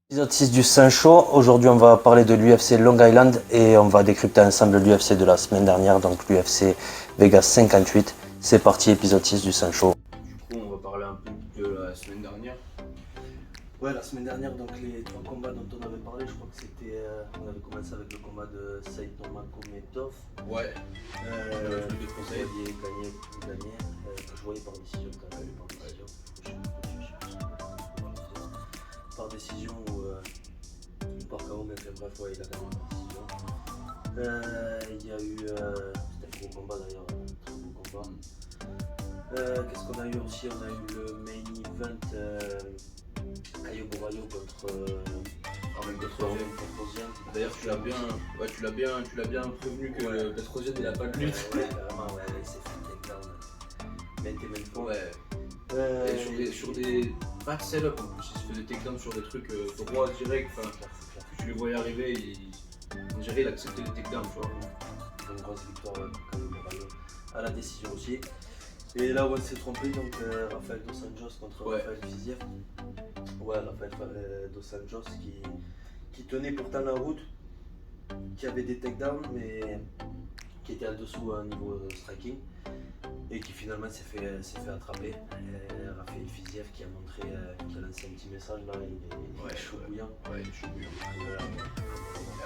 Épisode 6 du Saint Show. Aujourd'hui, on va parler de l'UFC Long Island et on va décrypter ensemble l'UFC de la semaine dernière, donc l'UFC Vegas 58. C'est parti, épisode 6 du Saint Show. Du coup, on va parler un peu de la semaine dernière. Ouais, la semaine dernière, donc les trois combats dont on avait parlé, je crois que c'était. On avait commencé avec le combat de Saïd Nurmagomedov. Ouais. Euh, Plus de que vous conseils. voyez gagner, que je voyais par décision quand même, par décision. Par décision ou par KO, mais enfin, bref, ouais, il a gagné par décision. Il y a eu. C'était un gros combat d'ailleurs, un très beau combat. Qu'est-ce qu'on a eu aussi? On a eu le main event Caio Borralho contre Armen Petrosyan. Petrosyan. D'ailleurs, tu l'as bien prévenu que Ouais. Petrosyan il a pas de lutte. Ouais, carrément, ouais, il s'est fait takedown maintes et maintes fois. Ouais. Euh, Et sur des pas de sell-up en plus, il se faisait takedown sur des trucs droits direct. Enfin, c'est clair. tu le voyais arriver, on dirait il acceptait les takedowns, tu vois. Une grosse victoire pour Caio Borralho à la décision aussi. Et là où on s'est trompé, donc Rafael Dos Anjos contre Ouais. Rafael Fiziev. Ouais, Rafael Dos Anjos qui tenait pourtant la route, qui avait des takedowns, mais qui était en dessous à un niveau striking, et qui finalement s'est fait attraper. Rafael Fiziev qui a montré, qui a lancé un petit message là, il est chaud bouillant. Ouais, je suis bouillant. Euh,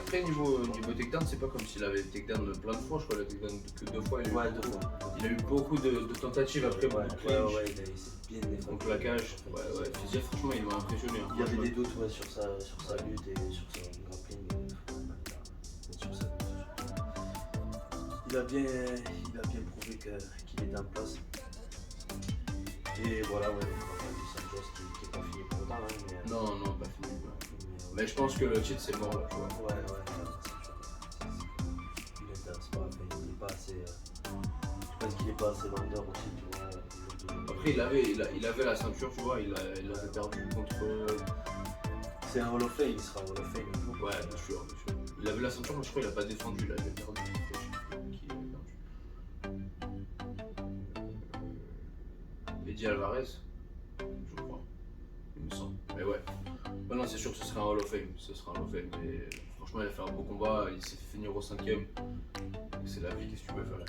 Après, niveau takedown, c'est pas comme s'il avait takedown plein de fois, je crois, il a takedown que 2 fois. Ouais, deux fois. Il a eu beaucoup de tentatives après, Ouais, beaucoup de clinch. ouais, il s'est bien défendu. Contre la cage, ouais, Fiziev, franchement, il m'a impressionné. Hein. Il y avait des doutes sur sa lutte et sur son grappling. Sur sa lutte. Il a bien prouvé qu'il était en place. Et voilà, ouais, donc Rafael Dos Anjos qui est pas fini pour autant. Hein, mais, Non, pas fini. mais Mais je pense que le titre, c'est mort là, tu vois. ouais, il n'intéresse pas, enfin, il est pas assez. Je pense qu'il est pas assez vendeur aussi, tu vois. Après, il avait la ceinture, tu vois, il avait perdu contre. C'est un Hall of Fame, il sera un Hall of Fame un jour. Ouais, bien sûr. Il avait la ceinture, mais je crois qu'il a pas défendu, il avait perdu. Je sais plus qui il avait perdu. Eddie Alvarez, je crois, il me semble. Mais ouais. Ouais, non, c'est sûr que ce sera un Hall of Fame. Mais franchement, il a fait un beau combat, il s'est fait finir au 5ème. C'est la vie, qu'est-ce que tu peux faire?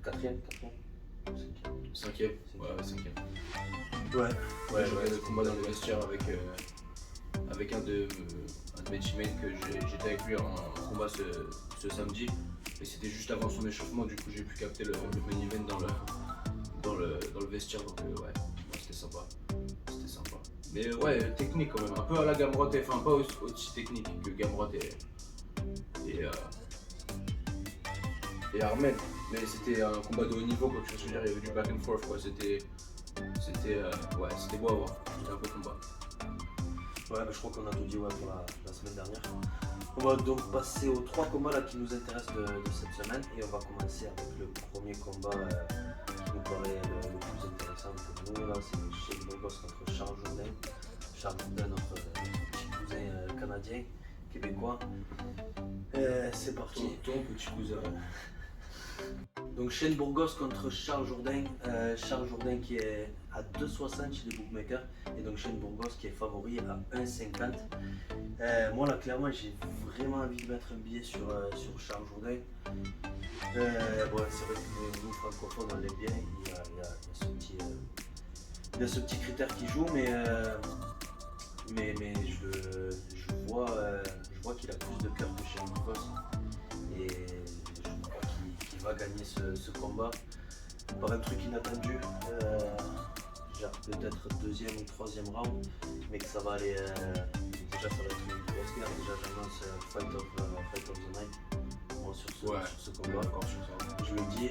Quatrième, cinquième. 5ème, ouais, 5ème. Ouais, Ouais, j'ai regardé le combat dans le vestiaire avec un de mes teammates que j'étais avec lui en combat ce samedi. Et c'était juste avant son échauffement, du coup j'ai pu capter le main event dans le vestiaire. Donc ouais, c'était sympa. Mais ouais, technique quand même, un peu à la Gamrot, enfin pas aussi technique que Gamrot et Armen. Mais c'était un combat de haut niveau, quoi, tu vois ce que je veux dire, il y avait du back and forth, quoi. C'était beau à voir, c'était un beau combat. Ouais, je crois qu'on a tout dit, ouais, pour la semaine dernière. On va donc passer aux trois combats là, qui nous intéressent de cette semaine, et on va commencer avec le premier combat qui nous paraît le plus intéressant pour nous. Là, c'est Shane Burgos contre Charles Jourdain. Charles Jourdain, notre petit cousin canadien, québécois. C'est parti. Ton petit cousin. Donc Shane Burgos contre Charles Jourdain. Charles Jourdain qui est à 2,60 chez les bookmakers, et donc Shane Burgos qui est favori à 1,50. Moi là clairement j'ai vraiment envie de mettre un billet sur Charles Jourdain. Bon, c'est vrai que nous francophones on l'aime bien, il y a ce petit critère qui joue, mais je vois qu'il a plus de cœur que Shane Burgos, et je crois qu'il va gagner ce combat par un truc inattendu, genre peut-être deuxième ou troisième round, mais que ça va aller, déjà ça va être une grosse guerre. Déjà j'annonce fight of the night, bon, sur ce combat, Encore sur ça. je le dis, et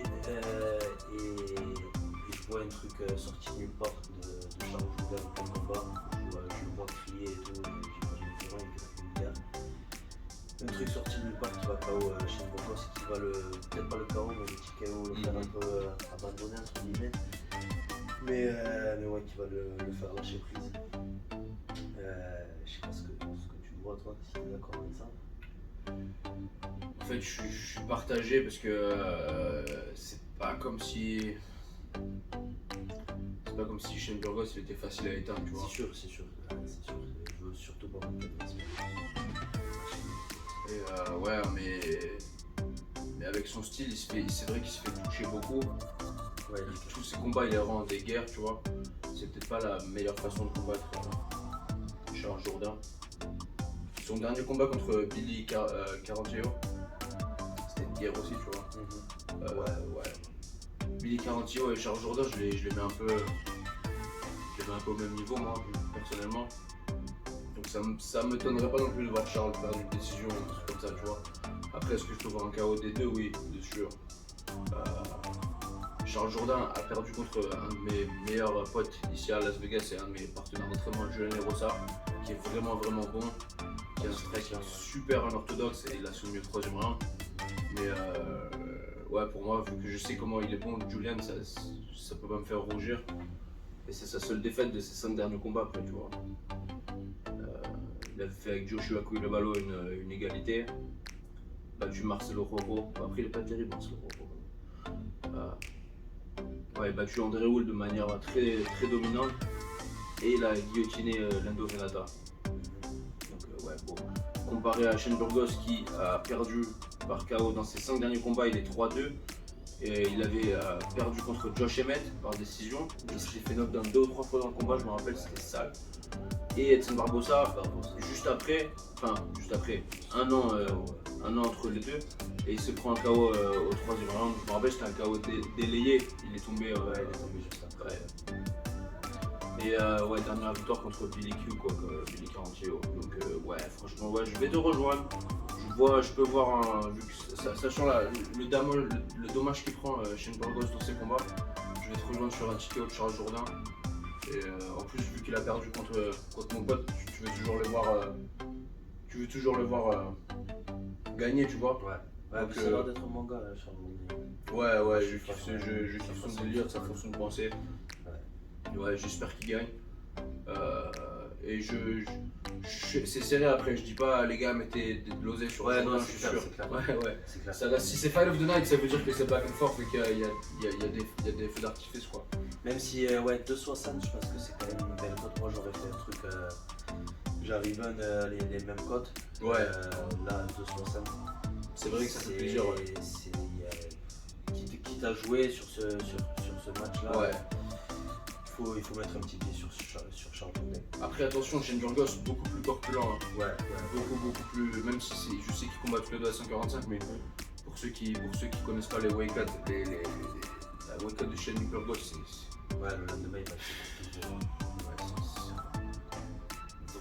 je vois un truc sorti nulle part de Charles Jourdain en plein combat. Je le vois crier et tout, j'imagine vraiment une guerre. Un truc sorti nulle part qui va KO Shane Burgos, qui va peut-être pas le KO, mais le petit KO, le faire un peu abandonner entre guillemets, mais ouais, qui va le faire lâcher prise. Je sais pas ce que tu vois toi, si tu es d'accord avec ça. En fait, je suis partagé parce que c'est pas comme si Shane Burgos il était facile à éteindre, tu vois. C'est sûr. Je surtout pas mon adversaire. Et ouais, mais avec son style, c'est vrai qu'il se fait toucher beaucoup. Ouais, Tous ses combats, il les rend des guerres, tu vois. C'est peut-être pas la meilleure façon de combattre Charles Jourdain. Son dernier combat contre Billy Quarantillo, c'était une guerre aussi, tu vois. Ouais. Billy Quarantillo et Charles Jourdain, je les mets un peu au même niveau, moi, personnellement. Donc ça m'étonnerait pas non plus de voir Charles faire une décision, un truc comme ça, tu vois. Après, est-ce que je peux voir un KO des deux? Oui, bien sûr. Charles Jourdain a perdu contre un de mes meilleurs potes ici à Las Vegas et un de mes partenaires d'entraînement, Julien Rossa, qui est vraiment bon, qui a un strike super unorthodoxe et il a soumis au 3e round. Mais ouais, pour moi, vu que je sais comment il est bon, Julian, ça peut pas me faire rougir. Et c'est sa seule défaite de ses 5 derniers combats après, tu vois. Il avait fait avec Joshua Cuilavalo une égalité, battu Marcelo Rojo. Après, il est pas terrible, Marcelo Rojo. Ouais, battu André Houle de manière très dominante et il a guillotiné Lando Venata. Donc ouais, bon. Comparé à Shane Burgos qui a perdu par KO dans ses 5 derniers combats, il est 3-2 et il avait perdu contre Josh Emmett par décision. Il s'est fait knockdown 2 ou 3 fois dans le combat, je me rappelle, c'était sale. Et Edson Barbosa, juste après, un an entre les deux, et il se prend un KO au 3e round. Je me rappelle, c'était un KO délayé, il est tombé juste après. Et ouais, dernière victoire contre Billy Q, quoi, Billy Quarantillo. Donc ouais, franchement, ouais, je vais te rejoindre. Je peux voir vu que, sachant le dommage qu'il prend Shane Burgos dans ses combats, je vais te rejoindre sur un ticket de Charles Jourdain. Et en plus, vu qu'il a perdu contre mon pote, tu veux toujours le voir gagner, tu vois. Ouais, donc, ça a l'air d'être mon gars, Charles Jourdain. Ouais, je kiffe son délire, sa façon de penser. Ouais, j'espère qu'il gagne. Et c'est serré après, je dis pas les gars mettez de l'oseille sur le Jourdain, je suis sûr. Ouais. C'est clair. Ça, si c'est Fight of the Night, ça veut dire que c'est back and forth et qu'il y a des feux d'artifice, quoi. Même si, ouais, 2,60, je pense que c'est quand même une belle cote. Moi, j'aurais fait un truc, j'arrive les mêmes cotes. Ouais. Là, 2,60. C'est vrai que ça fait plaisir. Ouais. Quitte à jouer sur ce match-là, ouais. Il faut mettre un petit pied sur Charles Jourdain. Après, attention, Shane Burgos, beaucoup plus corpulent. Hein. Ouais. Beaucoup plus. Même si je sais qu'il combat tous les deux à 145, mais pour ceux qui connaissent pas les weight cuts, la weight cut de Shane Burgos, ouais, le lendemain, il va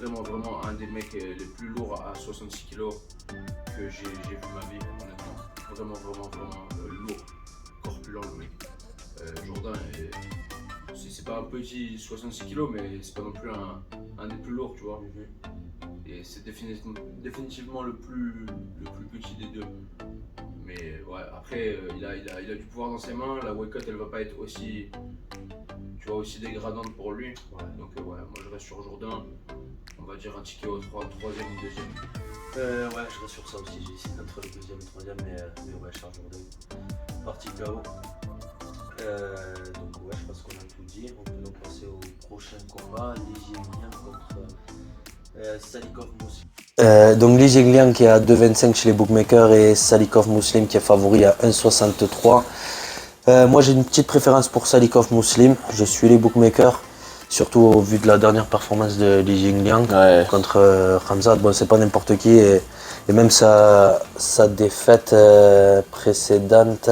c'est vraiment un des mecs les plus lourds à 66 kg que j'ai vu ma vie, honnêtement. Vraiment lourd, corpulent le mec. Jourdain, c'est pas un petit 66 kg, mais c'est pas non plus un des plus lourds, tu vois. Et c'est définitivement le plus petit des deux. Mais ouais, après, il a du pouvoir dans ses mains, la weight cut elle va pas être aussi dégradante pour lui. Ouais. Donc ouais, moi je reste sur Jourdain. On va dire un ticket au 3e ou 2e. Ouais, je reste sur ça aussi. J'ai essayé entre le 2e et le 3e, mais ouais, Charles Jourdain. Parti KO. Donc ouais, je pense qu'on a tout dit. On peut donc passer au prochain combat, Li Jingliang contre Salikov Muslim. Donc Li Jingliang qui est à 2,25 chez les bookmakers et Salikov Muslim qui est favori à 1,63. Moi j'ai une petite préférence pour Salikov Muslim. Je suis les bookmakers. Surtout au vu de la dernière performance de Li Jingliang contre Khamzat. Bon, c'est pas n'importe qui et même sa défaite précédente,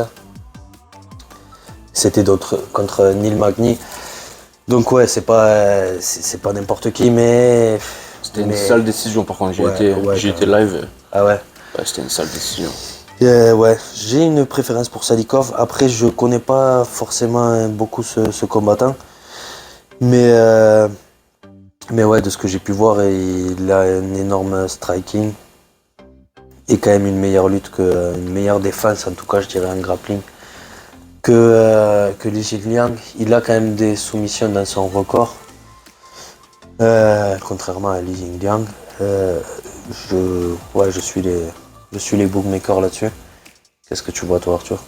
c'était contre Neil Magny. Donc ouais, c'est pas n'importe qui, mais c'était une sale décision par contre. J'ai été live. Ah ouais. Ouais, c'était une sale décision. Ouais, j'ai une préférence pour Salikov. Après, je connais pas forcément beaucoup ce combattant. Mais ouais, de ce que j'ai pu voir, il a un énorme striking et quand même une meilleure défense, en tout cas je dirais un grappling que Li Jingliang. Il a quand même des soumissions dans son record, contrairement à Li Jingliang. Je suis les bookmakers là-dessus. Qu'est-ce que tu vois toi, Arthur?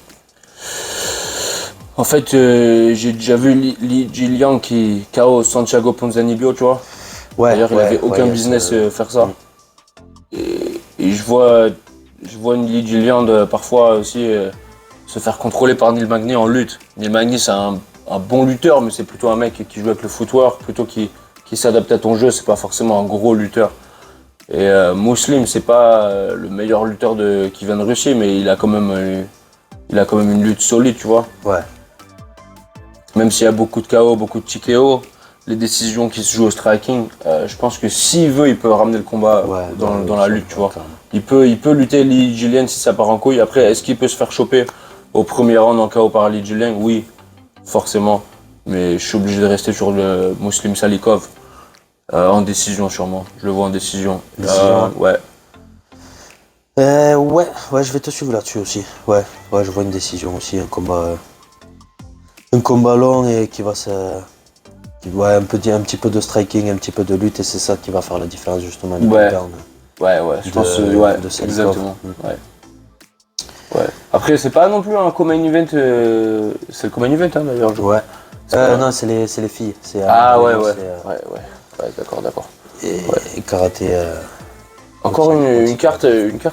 En fait, j'ai déjà vu Li Jingliang qui KO Santiago Ponzinibbio, tu vois. Ouais, d'ailleurs, il n'avait aucun business faire ça. Et je vois une Lee Gillian parfois aussi se faire contrôler par Neil Magny en lutte. Neil Magny, c'est un bon lutteur, mais c'est plutôt un mec qui joue avec le footwork, plutôt qui s'adapte à ton jeu, c'est pas forcément un gros lutteur. Et Muslim, c'est pas le meilleur lutteur qui vient de Russie, mais il a quand même une lutte solide, tu vois. Ouais. Même s'il y a beaucoup de KO, beaucoup de TKO, les décisions qui se jouent au striking, je pense que s'il veut, il peut ramener le combat dans la lutte, tu vois. Il peut lutter Lee Gillian si ça part en couille. Après, est-ce qu'il peut se faire choper au premier round en KO par Lee Gillian? Oui, forcément. Mais je suis obligé de rester sur le Muslim Salikov. En décision sûrement. Je le vois en décision. Ouais. Ouais, je vais te suivre là-dessus aussi. Ouais, je vois une décision aussi, un combat long et qui va un petit peu de striking, un petit peu de lutte et c'est ça qui va faire la différence justement. Je pense de exactement. Ouais. Après, c'est pas non plus un co-main event. C'est le co-main event d'ailleurs. Ouais. Non, c'est les filles. Ouais, d'accord. Et karaté. Encore une carte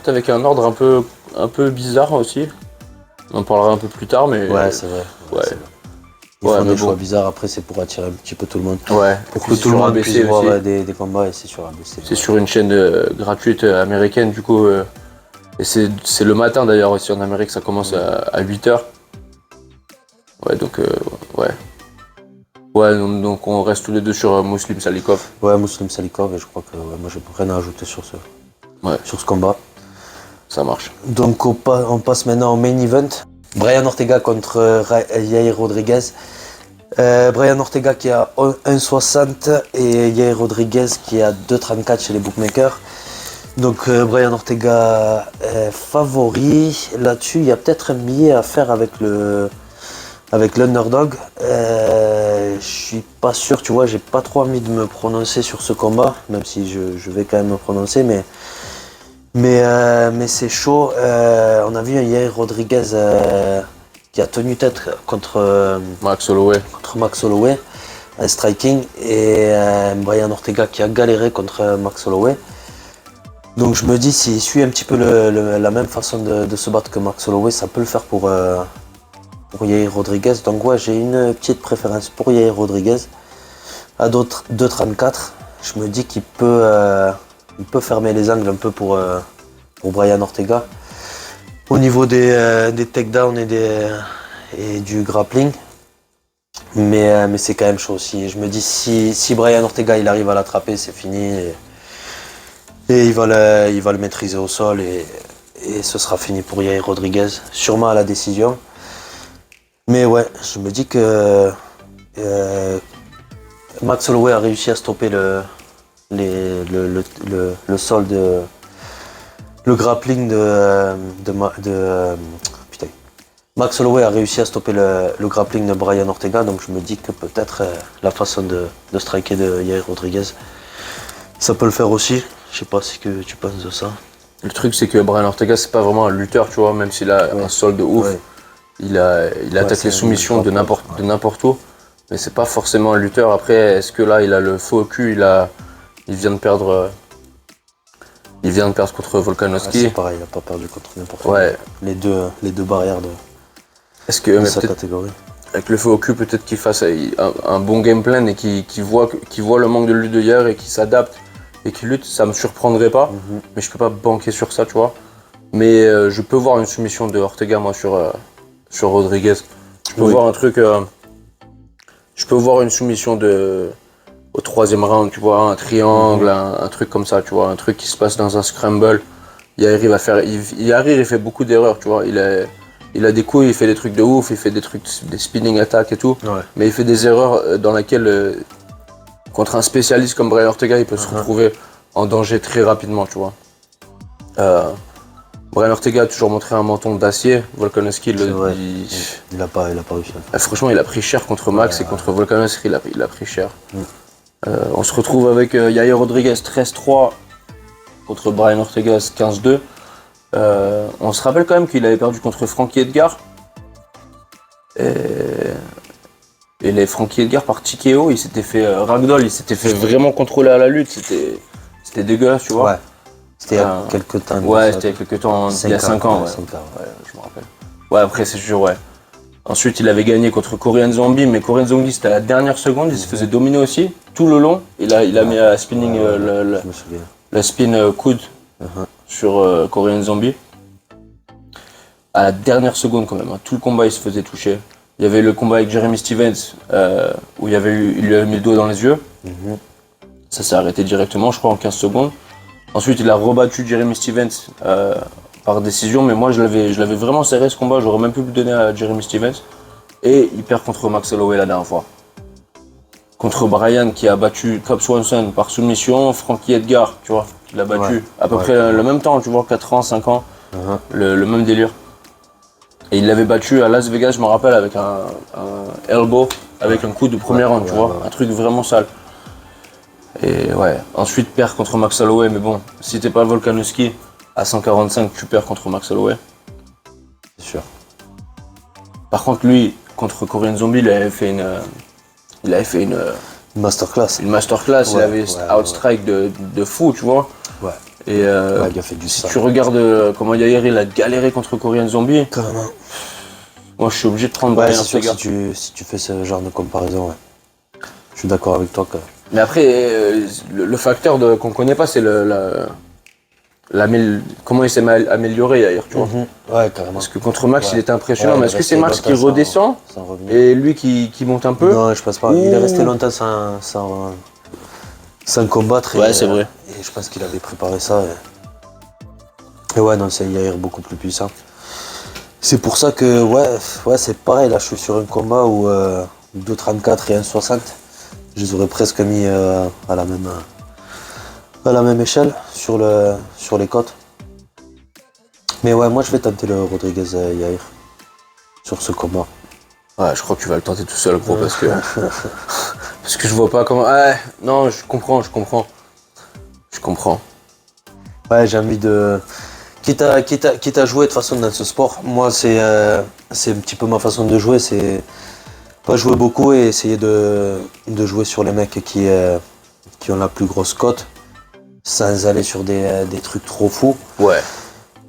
avec un ordre un peu bizarre aussi. On en parlera un peu plus tard, mais. Ouais, c'est vrai. Ouais. Ils font des choix bizarres, après c'est pour attirer un petit peu tout le monde. Ouais. Pour que tout le monde puisse voir des combats et c'est sur ABC. C'est sur une chaîne gratuite américaine du coup. Et c'est le matin d'ailleurs aussi en Amérique, ça commence à 8h. Ouais, donc ouais. Ouais, donc on reste tous les deux sur Muslim Salikov. Ouais, Muslim Salikov, et je crois que moi j'ai rien à ajouter sur ce combat. Ça marche. Donc on passe maintenant au main event. Brian Ortega contre Yair Rodriguez. Brian Ortega qui a 1,60 et Yair Rodriguez qui a 2,34 chez les bookmakers. Donc Brian Ortega est favori. Là-dessus, il y a peut-être un billet à faire avec l'underdog. Je suis pas sûr, tu vois, j'ai pas trop envie de me prononcer sur ce combat, même si je vais quand même me prononcer, mais c'est chaud. On a vu un Yair Rodriguez qui a tenu tête contre Max Holloway, striking, et Brian Ortega qui a galéré contre Max Holloway. Donc je me dis, s'il suit un petit peu la même façon de se battre que Max Holloway, ça peut le faire pour Yair Rodriguez. Donc ouais, j'ai une petite préférence pour Yair Rodriguez. À d'autres 2,34, je me dis qu'il peut fermer les angles un peu pour Brian Ortega. Au niveau des takedowns et du grappling. Mais c'est quand même chaud aussi. Je me dis, si Brian Ortega il arrive à l'attraper, c'est fini. Et il va le maîtriser au sol et ce sera fini pour Yair Rodriguez. Sûrement à la décision. Mais ouais, je me dis que Max Holloway a réussi à stopper le sol le grappling putain. Max Holloway a réussi à stopper le grappling de Brian Ortega, donc je me dis que peut-être la façon de striker de Yair Rodriguez, ça peut le faire aussi. Je sais pas ce que tu penses de ça. Le truc c'est que Brian Ortega c'est pas vraiment un lutteur, tu vois, même s'il a un sol de ouf. Ouais. Il attaque les soumissions de n'importe où, mais c'est pas forcément un lutteur. Après, est-ce que là il a le faux au cul, il vient de perdre contre Volkanovski. C'est pareil, il a pas perdu contre n'importe qui. Ouais. Les deux barrières de sa catégorie. Avec le faux au cul, peut-être qu'il fasse un bon game plan et qu'il voit le manque de lutte de hier et qu'il s'adapte et qu'il lutte, ça me surprendrait pas, mais je peux pas banquer sur ça, tu vois. Mais je peux voir une soumission de Ortega moi sur Rodriguez. Je peux voir un truc. Je peux voir une soumission au troisième round, tu vois, un triangle, un truc comme ça, tu vois, un truc qui se passe dans un scramble. Yair il fait beaucoup d'erreurs, tu vois. Il a des coups, il fait des trucs de ouf, il fait des spinning attacks et tout. Ouais. Mais il fait des erreurs dans lesquelles, contre un spécialiste comme Brian Ortega, il peut se retrouver en danger très rapidement, tu vois. Brian Ortega a toujours montré un menton d'acier. Volkanovski, il a pas réussi à le faire. Franchement, il a pris cher contre Max et contre Volkanovski, il a pris cher. On se retrouve avec Yair Rodriguez 13-3 contre Brian Ortega 15-2. On se rappelle quand même qu'il avait perdu contre Frankie Edgar. Et il avait Frankie Edgar par TKO, il s'était fait ragdoll, il s'était fait vraiment contrôler à la lutte, c'était dégueulasse, tu vois. Ouais. C'était il y a quelques temps. Ouais, c'était il y a quelques temps, il y a 5 ans. Ouais. 5 ans. Ouais, je me rappelle. Ouais, après, c'est sûr, ouais. Ensuite, il avait gagné contre Korean Zombie, mais Korean Zombie, c'était à la dernière seconde, il se faisait dominer aussi, tout le long. Il a mis à spinning Je me souviens. le spin coude sur Korean Zombie. À la dernière seconde, quand même, hein. Tout le combat, il se faisait toucher. Il y avait le combat avec Jeremy Stevens, où il lui avait mis le doigt dans les yeux. Ça s'est arrêté directement, je crois, en 15 secondes. Ensuite, il a rebattu Jeremy Stevens par décision, mais moi je l'avais vraiment serré ce combat, j'aurais même pu le donner à Jeremy Stevens. Et il perd contre Max Holloway la dernière fois. Contre Brian qui a battu Cub Swanson par soumission, Frankie Edgar, tu vois, qui l'a battu à peu près le même temps, tu vois, 4 ans, 5 ans, le même délire. Et il l'avait battu à Las Vegas, je me rappelle, avec un elbow, avec un coup de premier round, tu vois, un truc vraiment sale. Et ouais, ensuite perd contre Max Holloway, mais bon, si t'es pas Volkanovski, à 145, tu perds contre Max Holloway. C'est sûr. Par contre, lui, contre Korean Zombie, il avait fait une Masterclass. il avait outstrike de fou, tu vois. Ouais. Et Il a fait du si sale. tu regardes comment Yair il a galéré contre Korean Zombie, Carrément. moi je suis obligé de prendre Ouais, Brian c'est sûr, Ortega. si tu fais ce genre de comparaison, ouais. Je suis d'accord avec toi. Mais après, le facteur qu'on connaît pas, c'est comment il s'est amélioré Yair, tu vois. Ouais, carrément. Parce que contre Max, il était impressionnant, Ouais, mais il est-ce que est c'est resté Max qui longtemps redescend sans revenir. et lui qui monte un peu? Non, je pense pas. Il est resté longtemps sans combattre. Ouais, c'est vrai. Et je pense qu'il avait préparé ça. Et ouais, non, c'est Yair beaucoup plus puissant. C'est pour ça que, ouais, c'est pareil. Là, je suis sur un combat où 2,34 et 1,60. Je les aurais presque mis à la même échelle sur les côtes. Mais ouais, moi je vais tenter le Rodriguez Yair sur ce combat. Ouais, je crois que tu vas le tenter tout seul, gros, parce que je vois pas comment. Ouais, non, je comprends. Ouais, j'ai envie de. Quitte à jouer de toute façon dans ce sport, moi c'est un petit peu ma façon de jouer, c'est pas jouer beaucoup et essayer de jouer sur les mecs qui ont la plus grosse cote, sans aller sur des trucs trop fous. Ouais.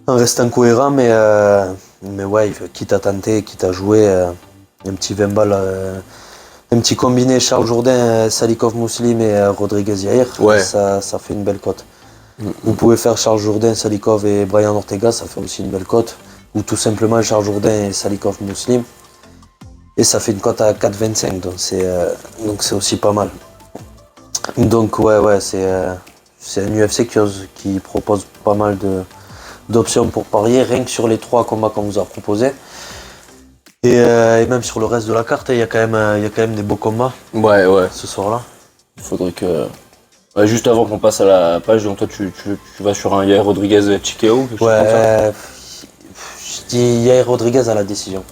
En restant cohérent, mais ouais, quitte à tenter, quitte à jouer, un petit 20 balles, un petit combiné Charles Jourdain, Salikov Mousselim et Rodriguez Yair, Ouais. ça fait une belle cote. Vous pouvez faire Charles Jourdain, Salikov et Brian Ortega, ça fait aussi une belle cote. Ou tout simplement Charles Jourdain et Salikov Mousselim. Et ça fait une cote à 4,25, donc c'est aussi pas mal. Donc ouais, c'est un UFC qui propose pas mal d'options pour parier, rien que sur les 3 combats qu'on vous a proposés. Et même sur le reste de la carte, il y a quand même des beaux combats Ouais. ce soir-là. Il faudrait que. Ouais, juste avant qu'on passe à la page, donc toi tu vas sur un Yair Rodriguez TKO ou quelque chose comme ça? Ouais, je dis Yair Rodriguez à la décision.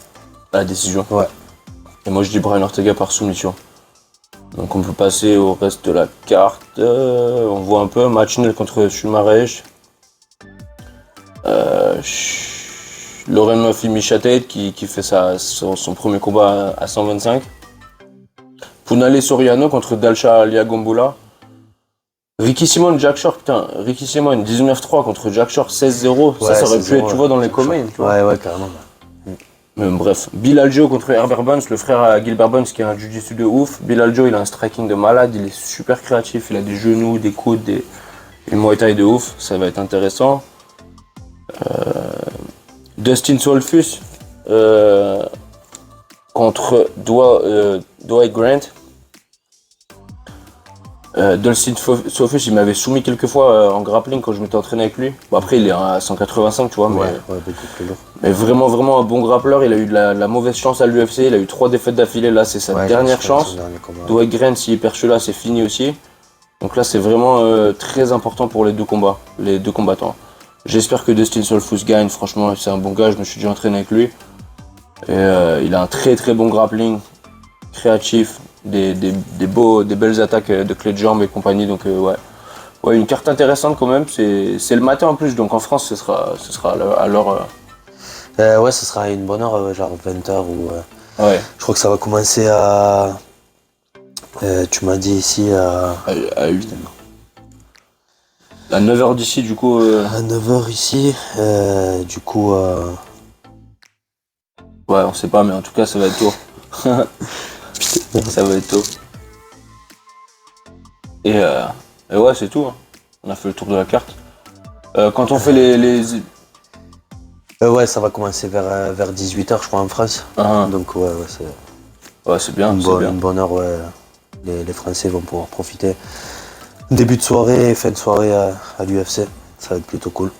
À la décision. Ouais. Et moi je dis Brian Ortega par soumission. Donc on peut passer au reste de la carte. On voit un peu match nul contre Chumarech. Lauren Murphy Michatet qui fait son premier combat à 125. Punale Soriano contre Dalcha Liagombula. Ricky Simon, Jack Shore, putain, Ricky Simon 19-3 contre Jack Shore 16-0. Ouais, ça aurait pu 16-0, être, tu vois, dans les Jack communs. Shore. Ouais, carrément. Mais bref, Bill Algeo contre Herbert Burns, le frère à Gilbert Burns qui a un jiu-jitsu de ouf. Bill Algeo, il a un striking de malade, il est super créatif, il a des genoux, des coudes, une muay thai de ouf, ça va être intéressant. Dustin Solfus contre Dwight Grant. Dustin Solfus, il m'avait soumis quelques fois en grappling quand je m'étais entraîné avec lui. Bon, après, il est à 185, tu vois, Ouais, beaucoup plus lourd. mais vraiment un bon grappleur. Il a eu de la mauvaise chance à l'UFC, il a eu 3 défaites d'affilée, là c'est sa dernière chance. Dwight Grant, s'il perd celui-là, c'est fini aussi. Donc là, c'est vraiment très important pour les deux combattants. J'espère que Dustin Solfus gagne, franchement, c'est un bon gars, je me suis déjà entraîné avec lui. Et il a un très bon grappling, créatif, des belles attaques de clé de jambes et compagnie, donc ouais, une carte intéressante quand même, c'est le matin en plus, donc en France ce sera à l'heure. Ouais, ce sera à une bonne heure, genre 20h ou. Ouais. Je crois que ça va commencer à Tu m'as dit ici À 8. À 9h d'ici, du coup. à 9h ici. Du coup, Ouais, on sait pas, mais en tout cas, ça va être tôt. Ça va être tôt. Et ouais, c'est tout. Hein. On a fait le tour de la carte. Quand on fait les... ouais, ça va commencer vers 18h, je crois, en France. Ah, Donc, ouais, c'est c'est bien, une, c'est bien. une bonne heure, ouais. Les Français vont pouvoir profiter. Début de soirée et fin de soirée à l'UFC. Ça va être plutôt cool.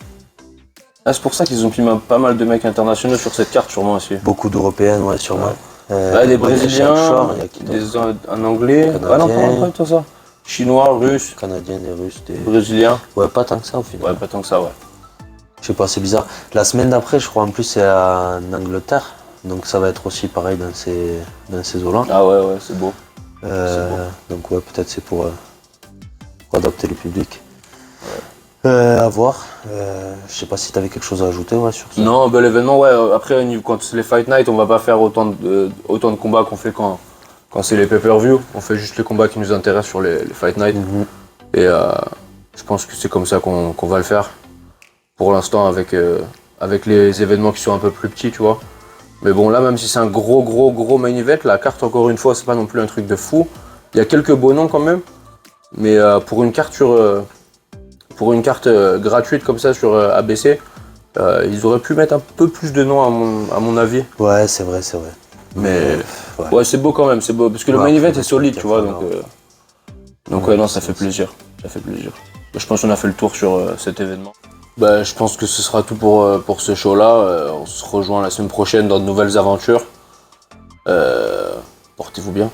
Ah, c'est pour ça qu'ils ont mis pas mal de mecs internationaux sur cette carte, sûrement aussi. Beaucoup d'Européennes, ouais, sûrement. Ouais, des Brésiliens, il y a qui un Anglais. Ah non, pas toi ça. Chinois, Russes, Canadiens et Russes. Brésiliens. Ouais, pas tant que ça au final. Ouais, pas tant que ça, ouais. Je sais pas, c'est bizarre. La semaine d'après, je crois en plus, c'est en Angleterre. Donc ça va être aussi pareil dans ces eaux-là. Ah ouais, c'est beau. Donc ouais, peut-être c'est pour adapter le public. À voir. Je sais pas si tu avais quelque chose à ajouter sur ça. Non, bah, l'événement, ouais, après, quand c'est les Fight Night, on va pas faire autant de combats qu'on fait quand c'est les pay-per-view. On fait juste les combats qui nous intéressent sur les Fight Night. Et je pense que c'est comme ça qu'on va le faire. Pour l'instant, avec les événements qui sont un peu plus petits, tu vois. Mais bon, là, même si c'est un gros main event, la carte, encore une fois, c'est pas non plus un truc de fou. Il y a quelques beaux noms quand même. Mais pour une carte gratuite comme ça sur ABC, ils auraient pu mettre un peu plus de noms à mon avis. Ouais, c'est vrai. Mais ouais. ouais, c'est beau quand même, c'est beau. Parce que le Ouais, main event faut est solide, mettre tu vois. quelqu'un, Donc ouais, non, ça fait plaisir. Ça fait plaisir. Je pense qu'on a fait le tour sur cet événement. Bah, je pense que ce sera tout pour ce show-là. On se rejoint la semaine prochaine dans de nouvelles aventures. Portez-vous bien.